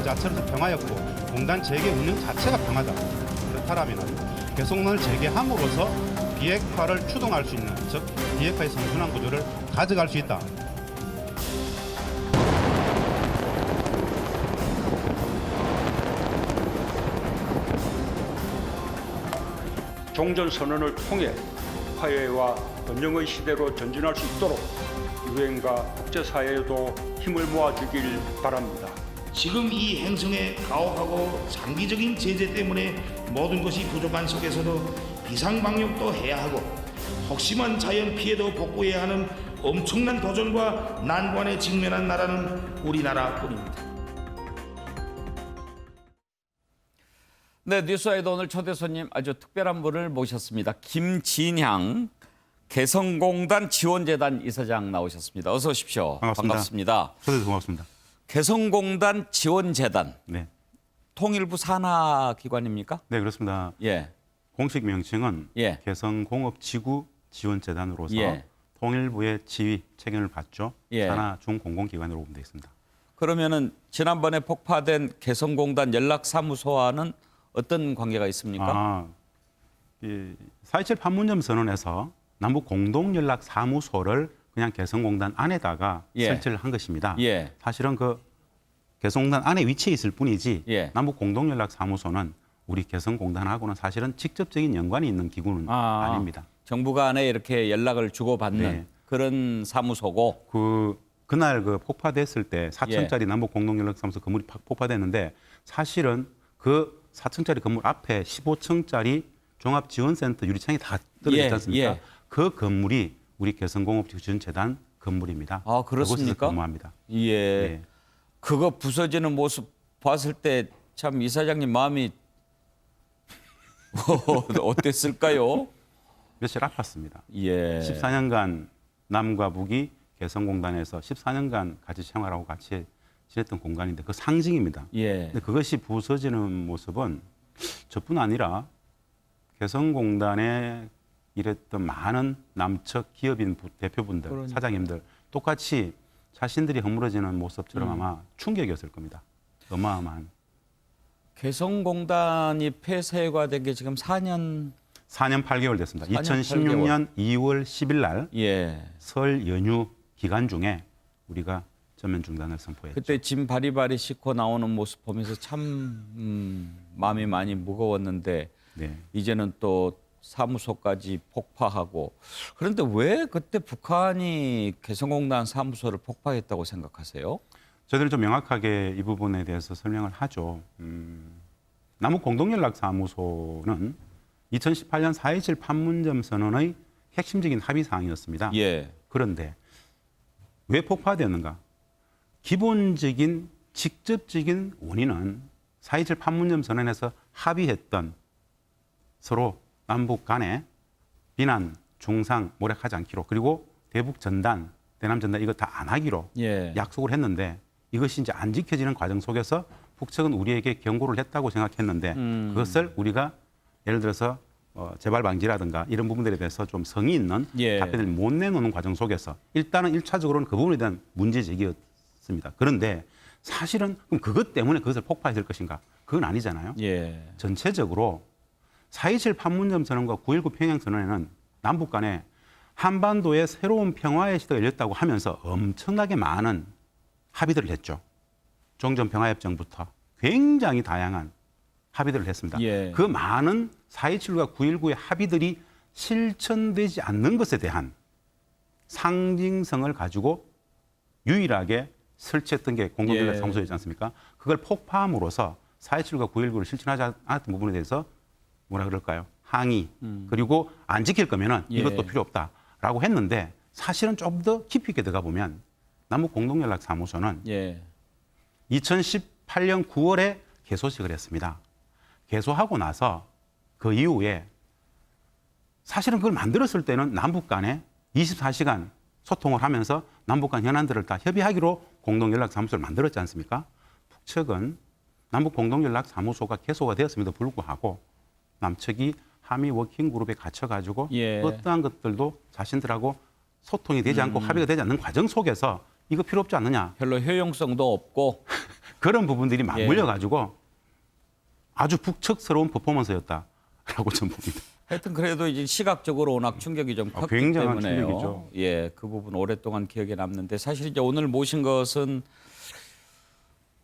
자체로서 평화였고 공단 재개 운영 자체가 평화다. 그렇다면 개성공단을 재개함으로써 비핵화를 추동할 수 있는, 즉 비핵화의 선순환 구조를 가져갈 수 있다. 종전선언을 통해 화해와 번영의 시대로 전진할 수 있도록 유엔과 국제사회에도 힘을 모아주길 바랍니다. 지금 이 행성의 가혹하고 장기적인 제재 때문에 모든 것이 부족한 속에서도 비상방역도 해야 하고 혹심한 자연 피해도 복구해야 하는 엄청난 도전과 난관에 직면한 나라는 우리나라뿐입니다. 네, 뉴스와이드 오늘 초대 손님 아주 특별한 분을 모셨습니다. 김진향 개성공단 지원재단 이사장 나오셨습니다. 어서 오십시오. 반갑습니다. 저도 고맙습니다. 개성공단 지원재단. 네. 통일부 산하 기관입니까? 네, 그렇습니다. 예. 공식 명칭은 예. 개성공업지구 지원재단으로서 예. 통일부의 지휘 책임을 받죠. 예. 산하 중공공기관으로 보면 되겠습니다. 그러면은 지난번에 폭파된 개성공단 연락사무소와는 어떤 관계가 있습니까? 4.27 판문점 선언에서 남북 공동연락사무소를 그냥 개성공단 안에다가 예. 설치를 한 것입니다. 예. 사실은 그 개성공단 안에 위치해 있을 뿐이지 예. 남북 공동연락사무소는 우리 개성공단하고는 사실은 직접적인 연관이 있는 기구는 아닙니다. 정부 간에 이렇게 연락을 주고받는 네. 그런 사무소고. 그날 그 폭파됐을 때 4층짜리 남북 공동연락사무소 건물이 폭파됐는데 사실은 그 4층짜리 건물 앞에 15층짜리 종합지원센터 유리창이 다 떨어져 있지 않습니까? 예. 그 건물이 우리 개성공업지원재단 건물입니다. 아, 그렇습니까? 그곳에서 근무합니다. 예. 네. 그거 부서지는 모습 봤을 때 참 이사장님 마음이 어땠을까요? 며칠 아팠습니다. 예. 14년간 남과 북이 개성공단에서 14년간 같이 생활하고 같이 지냈던 공간인데 그 상징입니다. 예. 근데 그것이 부서지는 모습은 저뿐 아니라 개성공단에 일했던 많은 남측 기업인 대표분들, 그러니까요. 사장님들 똑같이 자신들이 허물어지는 모습처럼 아마 충격이었을 겁니다. 어마어마한. 개성공단이 폐쇄가 된 게 지금 4년. 4년 8개월 됐습니다. 4년 2016년 2월 10일 날 예. 설 연휴 기간 중에 우리가 전면 중단을 선포했죠. 그때 짐 바리바리 싣고 나오는 모습 보면서 참 마음이 많이 무거웠는데 네. 이제는 또 사무소까지 폭파하고. 그런데 왜 그때 북한이 개성공단 사무소를 폭파했다고 생각하세요? 저희들은 좀 명확하게 이 부분에 대해서 설명을 하죠. 남북 공동연락사무소는 2018년 4.27 판문점 선언의 핵심적인 합의 사항이었습니다. 예. 그런데 왜 폭파되었는가? 기본적인 직접적인 원인은 4.27 판문점 선언에서 합의했던 서로 남북 간에 비난, 중상, 모략하지 않기로 그리고 대북 전단, 대남 전단 이거 다 안 하기로 예. 약속을 했는데 이것이 이제 안 지켜지는 과정 속에서 북측은 우리에게 경고를 했다고 생각했는데 그것을 우리가 예를 들어서 재발 방지라든가 이런 부분들에 대해서 좀 성의 있는 예. 답변을 못 내놓는 과정 속에서 일단은 1차적으로는 그 부분에 대한 문제 제기였습니다. 그런데 사실은 그럼 그것 때문에 그것을 폭파했을 것인가? 그건 아니잖아요. 예. 전체적으로 4.27 판문점 선언과 9.19 평양 선언에는 남북 간에 한반도의 새로운 평화의 시대가 열렸다고 하면서 엄청나게 많은 합의들을 했죠. 종전평화협정부터 굉장히 다양한 합의들을 했습니다. 예. 그 많은 4.27과 9.19의 합의들이 실천되지 않는 것에 대한 상징성을 가지고 유일하게 설치했던 게 공동연락사무소이지 않습니까? 그걸 폭파함으로써 4.27과 9.19를 실천하지 않았던 부분에 대해서 뭐라 그럴까요? 항의 그리고 안 지킬 거면은 예. 이것도 필요 없다라고 했는데 사실은 좀 더 깊이 있게 들어가 보면 남북 공동연락사무소는 예. 2018년 9월에 개소식을 했습니다. 개소하고 나서 그 이후에 사실은 그걸 만들었을 때는 남북 간에 24시간 소통을 하면서 남북 간 현안들을 다 협의하기로 공동연락사무소를 만들었지 않습니까? 북측은 남북 공동연락사무소가 개소가 되었음에도 불구하고 남측이 한미 워킹그룹에 갇혀가지고 예. 어떠한 것들도 자신들하고 소통이 되지 않고 합의가 되지 않는 과정 속에서 이거 필요 없지 않느냐. 별로 효용성도 없고. 그런 부분들이 맞물려 가지고 아주 북측스러운 퍼포먼스였다라고 저는 봅니다. 하여튼 그래도 이제 시각적으로 워낙 충격이 좀 컸기 굉장한 때문에요. 충격이죠. 예, 그 부분 오랫동안 기억에 남는데 사실 이제 오늘 모신 것은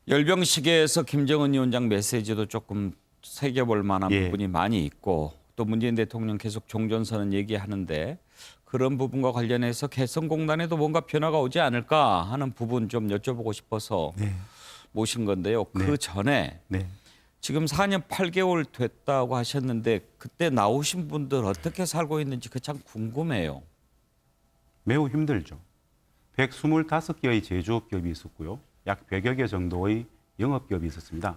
열병식에서 김정은 위원장 메시지도 조금 새겨볼 만한 예. 부분이 많이 있고 또 문재인 대통령 계속 종전선언 얘기하는데 그런 부분과 관련해서 개성공단에도 뭔가 변화가 오지 않을까 하는 부분 좀 여쭤보고 싶어서 모신 건데요. 그 전에 네. 지금 4년 8개월 됐다고 하셨는데 그때 나오신 분들 어떻게 살고 있는지 그 참 궁금해요. 매우 힘들죠. 125개의 제조업 기업이 있었고요. 약 100여 개 정도의 영업 기업이 있었습니다.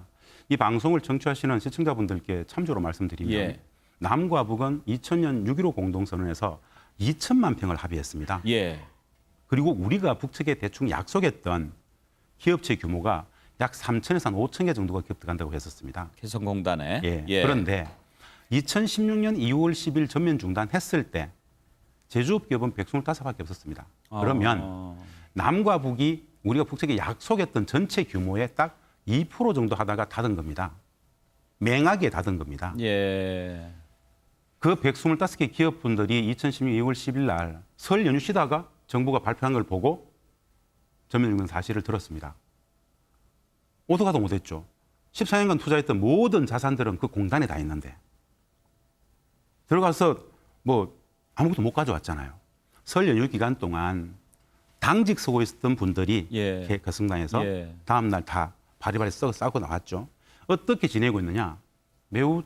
이 방송을 청취하시는 시청자분들께 참조로 말씀드리면 예. 남과 북은 2000년 6.15 공동선언에서 2천만 평을 합의했습니다. 예. 그리고 우리가 북측에 대충 약속했던 기업체 규모가 약 3천에서 한 5천 개 정도가 기업 들어간다고 했었습니다. 개성공단에. 예. 그런데 2016년 2월 10일 전면 중단했을 때 제조업 기업은 125밖에 없었습니다. 그러면 남과 북이 우리가 북측에 약속했던 전체 규모의 딱 2% 정도 하다가 닫은 겁니다. 맹하게 닫은 겁니다. 예. 그 125개 기업분들이 2016년 2월 10일 날 설 연휴 쉬다가 정부가 발표한 걸 보고 전면 중단 사실을 들었습니다. 오도 가도 못했죠. 14년간 투자했던 모든 자산들은 그 공단에 다 있는데 들어가서 뭐 아무것도 못 가져왔잖아요. 설 연휴 기간 동안 당직 서고 있었던 분들이 예. 개성당에서 예. 다음 날 다 바리바리 싸고 나왔죠. 어떻게 지내고 있느냐? 매우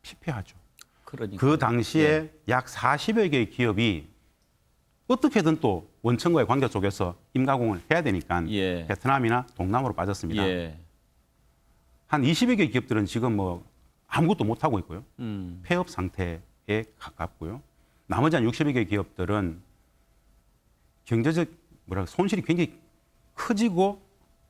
피폐하죠. 그러니까. 그 당시에 약 40여 개의 기업이 어떻게든 또 원청과의 관계 속에서 임가공을 해야 되니까 예. 베트남이나 동남으로 빠졌습니다. 예. 한 20여 개의 기업들은 지금 뭐 아무것도 못 하고 있고요. 폐업 상태에 가깝고요. 나머지 한 60여 개의 기업들은 경제적 손실이 굉장히 커지고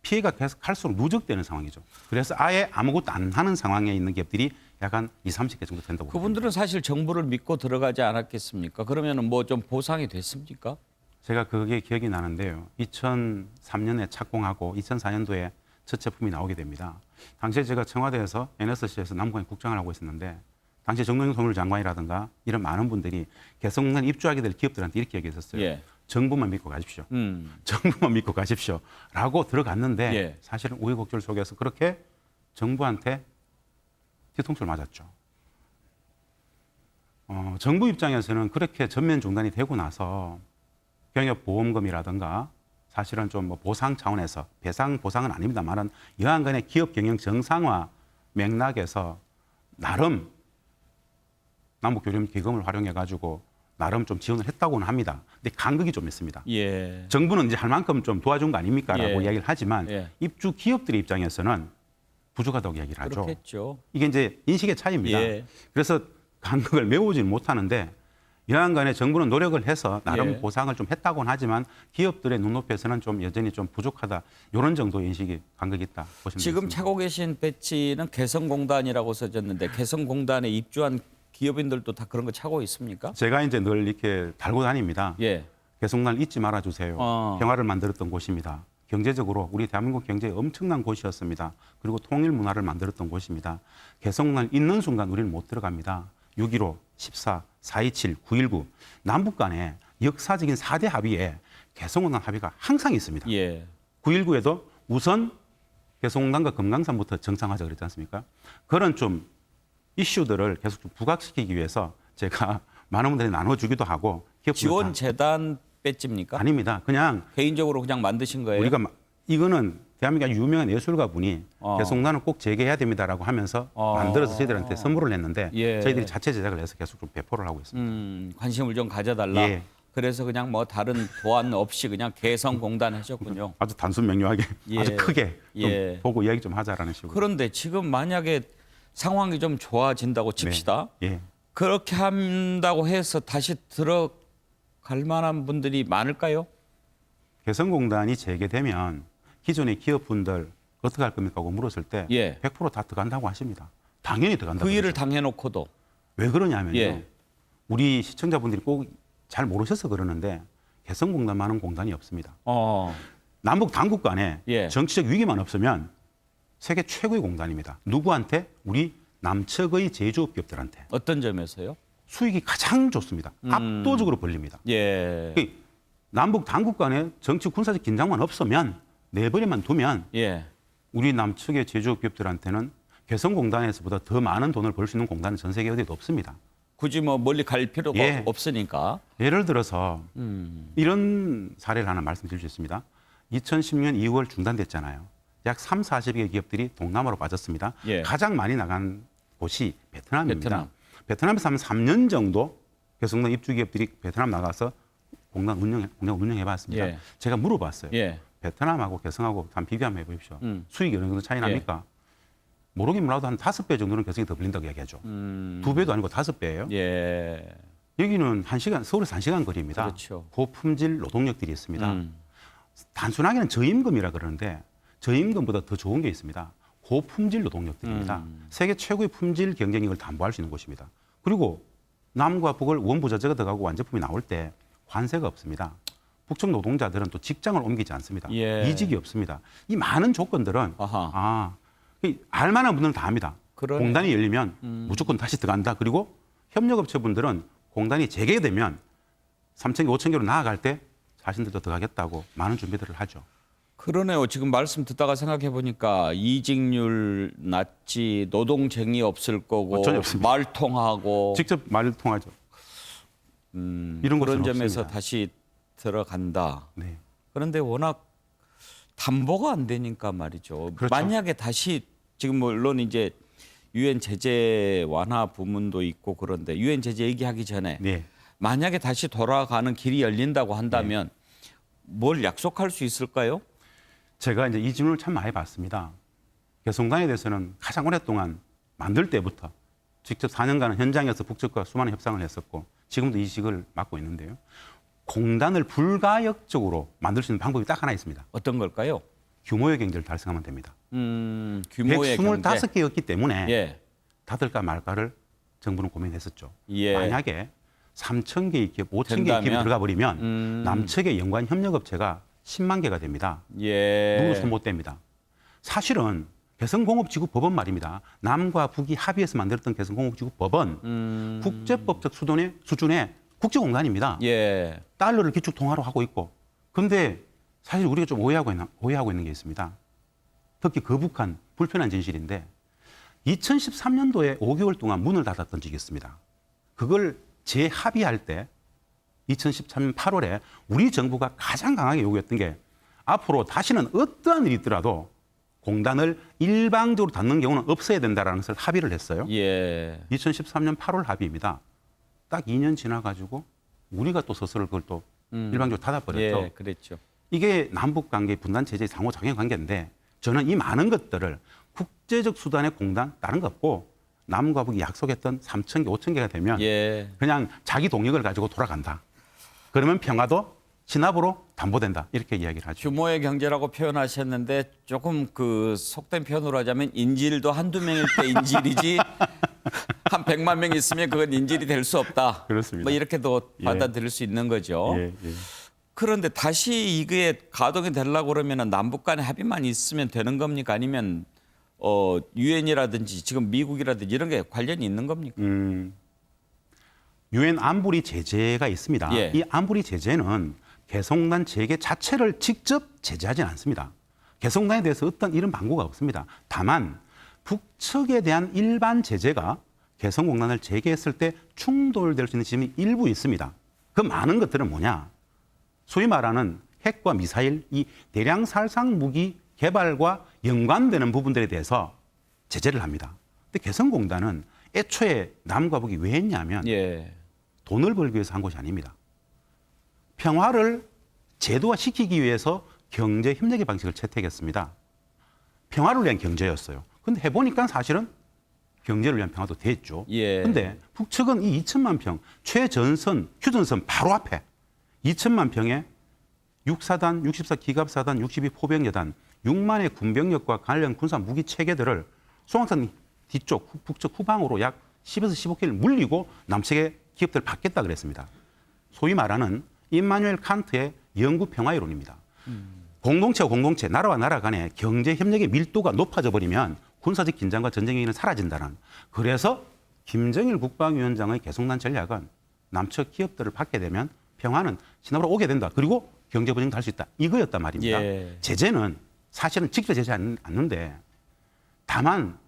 피해가 계속 갈수록 누적되는 상황이죠. 그래서 아예 아무것도 안 하는 상황에 있는 기업들이 약간 20, 30개 정도 된다고 그분들은 사실 정부를 믿고 들어가지 않았겠습니까? 그러면 뭐 좀 보상이 됐습니까? 제가 그게 기억이 나는데요. 2003년에 착공하고 2004년도에 첫 제품이 나오게 됩니다. 당시에 제가 청와대에서 NSC에서 남부에 국장을 하고 있었는데 당시 정동영 소물장관이라든가 이런 많은 분들이 개성공단 입주하게 될 기업들한테 이렇게 얘기했었어요. 예. 정부만 믿고 가십시오. 정부만 믿고 가십시오. 라고 들어갔는데 예. 사실은 우여곡절 속에서 그렇게 정부한테 뒤통수를 맞았죠. 정부 입장에서는 그렇게 전면 중단이 되고 나서 병역보험금이라든가 사실은 좀 뭐 보상 차원에서 보상은 아닙니다만은 여하간의 기업 경영 정상화 맥락에서 나름 남북교류협 기금을 활용해 가지고 나름 좀 지원을 했다고는 합니다. 근데 간극이 좀 있습니다. 예. 정부는 이제 할 만큼 좀 도와준 거 아닙니까라고 예. 이야기를 하지만 예. 입주 기업들의 입장에서는 부족하다고 이야기를 하죠. 그렇겠죠. 이게 이제 인식의 차이입니다. 예. 그래서 간극을 메우지는 못하는데 여하간에 정부는 노력을 해서 나름 예. 보상을 좀 했다고는 하지만 기업들의 눈높이에서는 좀 여전히 좀 부족하다. 이런 정도의 인식이 간극이 있다 보시면 지금 되겠습니다. 차고 계신 배지는 개성공단이라고 써졌는데 개성공단에 입주한 기업인들도 다 그런 거 차고 있습니까? 제가 이제 늘 이렇게 달고 다닙니다. 예. 개성날 잊지 말아주세요. 평화를 만들었던 곳입니다. 경제적으로 우리 대한민국 경제에 엄청난 곳이었습니다. 그리고 통일 문화를 만들었던 곳입니다. 개성날 있는 순간 우리는 못 들어갑니다. 6.15, 14, 4.27, 9.19 남북 간의 역사적인 4대 합의에 개성공단 합의가 항상 있습니다. 예. 9.19에도 우선 개성공단과 금강산부터 정상화자 그랬지 않습니까? 그런 좀 이슈들을 계속 좀 부각시키기 위해서 제가 많은 분들이 나눠주기도 하고 지원재단 배지입니까? 아닙니다. 그냥 개인적으로 그냥 만드신 거예요? 우리가 이거는 대한민국 유명한 예술가 분이 어. 개성공단은 꼭 재개해야 됩니다라고 하면서 만들어서 저희들한테 선물을 했는데 예. 저희들이 자체 제작을 해서 계속 좀 배포를 하고 있습니다. 관심을 좀 가져달라. 예. 그래서 그냥 뭐 다른 도안 없이 그냥 개성공단 하셨군요. 아주 단순 명료하게 예. 아주 크게 좀 예. 보고 이야기 좀 하자라는 식으로. 그런데 지금 만약에 상황이 좀 좋아진다고 칩시다. 예. 그렇게 한다고 해서 다시 들어갈 만한 분들이 많을까요? 개성공단이 재개되면 기존의 기업분들 어떻게 할 겁니까 하고 물었을 때 예. 100% 다 들어간다고 하십니다. 당연히 들어간다고. 그 일을 그러죠. 당해놓고도. 왜 그러냐면요. 예. 우리 시청자분들이 꼭 잘 모르셔서 그러는데 개성공단만은 공단이 없습니다. 남북 당국 간에 예. 정치적 위기만 없으면 세계 최고의 공단입니다. 누구한테? 우리 남측의 제조업 기업들한테. 어떤 점에서요? 수익이 가장 좋습니다. 압도적으로 벌립니다. 예. 남북 당국 간에 정치 군사적 긴장만 없으면 내버려만 두면 예. 우리 남측의 제조업 기업들한테는 개성공단에서보다 더 많은 돈을 벌 수 있는 공단은 전 세계 어디도 없습니다. 굳이 뭐 멀리 갈 필요가 예. 없으니까. 예를 들어서 이런 사례를 하나 말씀드릴 수 있습니다. 2010년 2월 중단됐잖아요. 약 3, 40개 기업들이 동남아로 빠졌습니다. 예. 가장 많이 나간 곳이 베트남입니다. 베트남. 베트남에서 한 3년 정도 개성공단 입주 기업들이 베트남 나가서 공단 운영해봤습니다. 예. 제가 물어봤어요. 예. 베트남하고 개성하고 한번 비교 한번 해보십시오. 수익이 어느 정도 차이 납니까? 모르긴 몰라도 한 5배 정도는 개성이 더 불린다고 얘기하죠. 2배도 아니고 5배예요. 예. 여기는 1시간, 서울에서 1시간 거리입니다. 그렇죠. 고품질 노동력들이 있습니다. 단순하게는 저임금이라 그러는데 저임금보다 더 좋은 게 있습니다. 고품질 노동력들입니다. 세계 최고의 품질 경쟁력을 담보할 수 있는 곳입니다. 그리고 남과 북을 원부자재가 들어가고 완제품이 나올 때 관세가 없습니다. 북측 노동자들은 또 직장을 옮기지 않습니다. 예. 이직이 없습니다. 이 많은 조건들은 아하. 알만한 분들은 다 합니다. 그러네. 공단이 열리면 무조건 다시 들어간다. 그리고 협력업체분들은 공단이 재개되면 3천 개, 5천 개로 나아갈 때 자신들도 들어가겠다고 많은 준비들을 하죠. 그러네요. 지금 말씀 듣다가 생각해 보니까 이직률 낮지, 노동쟁이 없을 거고, 전혀 없습니다. 말통하고 직접 말을 통하죠. 이런 그런 것은 점에서 없습니다. 다시 들어간다. 네. 그런데 워낙 담보가 안 되니까 말이죠. 그렇죠. 만약에 다시 지금 물론 이제 유엔 제재 완화 부문도 있고 그런데 유엔 제재 얘기하기 전에 네. 만약에 다시 돌아가는 길이 열린다고 한다면 뭘 약속할 수 있을까요? 제가 이제 이 질문을 참 많이 받습니다. 개성공단에 대해서는 가장 오랫동안 만들 때부터 직접 4년간은 현장에서 북측과 수많은 협상을 했었고 지금도 이식을 맡고 있는데요. 공단을 불가역적으로 만들 수 있는 방법이 딱 하나 있습니다. 어떤 걸까요? 규모의 경제를 달성하면 됩니다. 규모의 경제. 125개였기 때문에 예. 닫을까 말까를 정부는 고민했었죠. 예. 만약에 3천 개의 기업, 5천 개의 된다면? 기업이 들어가 버리면 남측의 연관 협력업체가 10만 개가 됩니다. 예. 누구도 못 됩니다. 사실은 개성공업지구 법원 말입니다. 남과 북이 합의해서 만들었던 개성공업지구 법원 국제법적 수준의 국제공단입니다. 예. 달러를 기축통화로 하고 있고. 그런데 사실 우리가 좀 오해하고 있는 게 있습니다. 특히 거북한 불편한 진실인데 2013년도에 5개월 동안 문을 닫았던 적이 있습니다. 그걸 재합의할 때 2013년 8월에 우리 정부가 가장 강하게 요구했던 게 앞으로 다시는 어떠한 일이 있더라도 공단을 일방적으로 닫는 경우는 없어야 된다라는 것을 합의를 했어요. 예. 2013년 8월 합의입니다. 딱 2년 지나가지고 우리가 또 스스로 그걸 또 일방적으로 닫아버렸죠. 예, 그랬죠. 이게 남북 관계 분단 체제의 상호작용 관계인데 저는 이 많은 것들을 국제적 수단의 공단 다른 거 없고 남과 북이 약속했던 3천 개, 5천 개가 되면 예. 그냥 자기 동력을 가지고 돌아간다. 그러면 평화도 진압으로 담보된다. 이렇게 이야기를 하죠. 규모의 경제라고 표현하셨는데 조금 그 속된 표현으로 하자면 인질도 한두 명일 때 인질이지 한 100만 명 있으면 그건 인질이 될 수 없다. 그렇습니다. 뭐 이렇게도 예. 받아들일 수 있는 거죠. 예, 예. 그런데 다시 이게 가동이 되려고 그러면 남북 간의 합의만 있으면 되는 겁니까? 아니면 유엔이라든지 지금 미국이라든지 이런 게 관련이 있는 겁니까? 유엔 안보리 제재가 있습니다. 예. 이 안보리 제재는 개성공단 재개 자체를 직접 제재하지는 않습니다. 개성공단에 대해서 어떤 이런 방구가 없습니다. 다만 북측에 대한 일반 제재가 개성공단을 재개했을 때 충돌될 수 있는 지점이 일부 있습니다. 그 많은 것들은 뭐냐? 소위 말하는 핵과 미사일, 이 대량 살상 무기 개발과 연관되는 부분들에 대해서 제재를 합니다. 근데 개성공단은 애초에 남과 북이 왜 했냐면 예. 돈을 벌기 위해서 한 것이 아닙니다. 평화를 제도화시키기 위해서 경제 협력의 방식을 채택했습니다. 평화를 위한 경제였어요. 근데 해보니까 사실은 경제를 위한 평화도 됐죠. 예. 근데 북측은 이 2천만 평, 최전선, 휴전선 바로 앞에 2천만 평에 6사단, 64기갑사단, 62포병여단, 6만의 군병력과 관련 군사 무기 체계들을 송악산 뒤쪽 북측 후방으로 약 10에서 15km 물리고 남측의 기업들을 받겠다 그랬습니다. 소위 말하는 임마누엘 칸트의 영구 평화 이론입니다. 공동체와 공동체, 나라와 나라 간의 경제 협력의 밀도가 높아져 버리면 군사적 긴장과 전쟁 위기는 사라진다는. 그래서 김정일 국방위원장의 개성난 전략은 남측 기업들을 받게 되면 평화는 신압으로 오게 된다. 그리고 경제 부정도 할 수 있다. 이거였단 말입니다. 예. 제재는 사실은 직접 제재하지 않는데 다만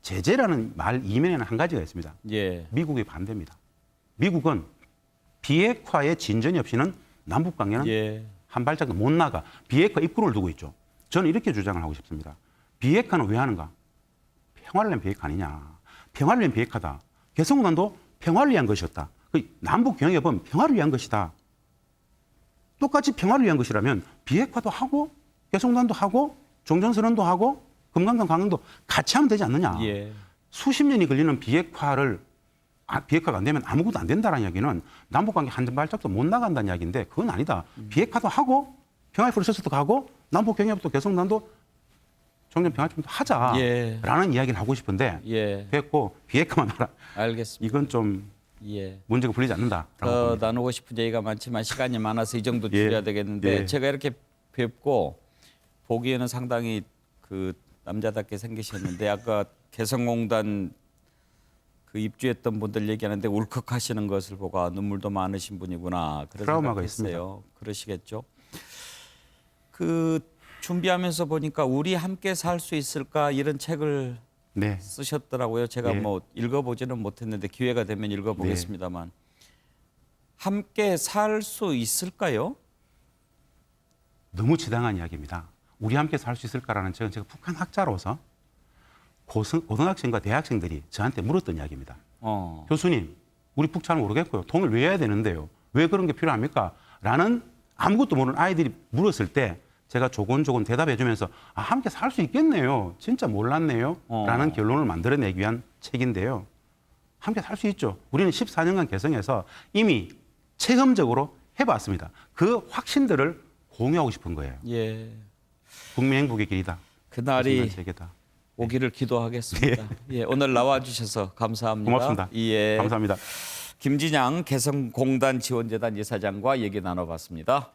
제재라는 말 이면에는 한 가지가 있습니다. 예. 미국이 반대입니다. 미국은 비핵화의 진전이 없이는 남북 관계는 예. 한 발짝도 못 나가. 비핵화 입구를 두고 있죠. 저는 이렇게 주장을 하고 싶습니다. 비핵화는 왜 하는가? 평화를 위한 비핵화 아니냐. 평화를 위한 비핵화다. 개성공단도 평화를 위한 것이었다. 남북 경협은 평화를 위한 것이다. 똑같이 평화를 위한 것이라면 비핵화도 하고 개성공단도 하고 종전선언도 하고 금강산 강릉도 같이 하면 되지 않느냐. 예. 수십 년이 걸리는 비핵화가 안 되면 아무것도 안 된다는 이야기는 남북관계 한 발짝도 못 나간다는 이야기인데 그건 아니다. 비핵화도 하고 평화의 프로세스도 가고 남북 경협도 개성공단도 종전 평화협정도 하자라는 예. 이야기를 하고 싶은데 예. 됐고 비핵화만 하라. 알겠습니다. 이건 좀 예. 문제가 풀리지 않는다라고 더 봅니다. 나누고 싶은 얘기가 많지만 시간이 많아서 이 정도 예. 줄여야 되겠는데 예. 제가 이렇게 뵙고 보기에는 상당히 그 남자답게 생기셨는데 아까 개성공단 그 입주했던 분들 얘기하는데 울컥하시는 것을 보고 눈물도 많으신 분이구나 그런 트라우마가 생각했어요. 그러시겠죠. 그 준비하면서 보니까 우리 함께 살 수 있을까 이런 책을 네. 쓰셨더라고요. 제가 예. 뭐 읽어보지는 못했는데 기회가 되면 읽어보겠습니다만 함께 살 수 있을까요? 너무 지당한 이야기입니다. 우리 함께 살 수 있을까라는 책은 제가 북한 학자로서 고등학생과 대학생들이 저한테 물었던 이야기입니다. 교수님, 우리 북한을 모르겠고요. 통일 왜 해야 되는데요? 왜 그런 게 필요합니까? 라는 아무것도 모르는 아이들이 물었을 때 제가 조곤조곤 대답해 주면서 함께 살 수 있겠네요. 진짜 몰랐네요. 라는 결론을 만들어내기 위한 책인데요. 함께 살 수 있죠. 우리는 14년간 개성해서 이미 체험적으로 해봤습니다. 그 확신들을 공유하고 싶은 거예요. 예. 국민 행복의 길이다. 그날이 세계다. 오기를 기도하겠습니다. 예, 오늘 나와주셔서 감사합니다. 고맙습니다. 예. 감사합니다. 김진양 개성공단 지원재단 이사장과 얘기 나눠봤습니다.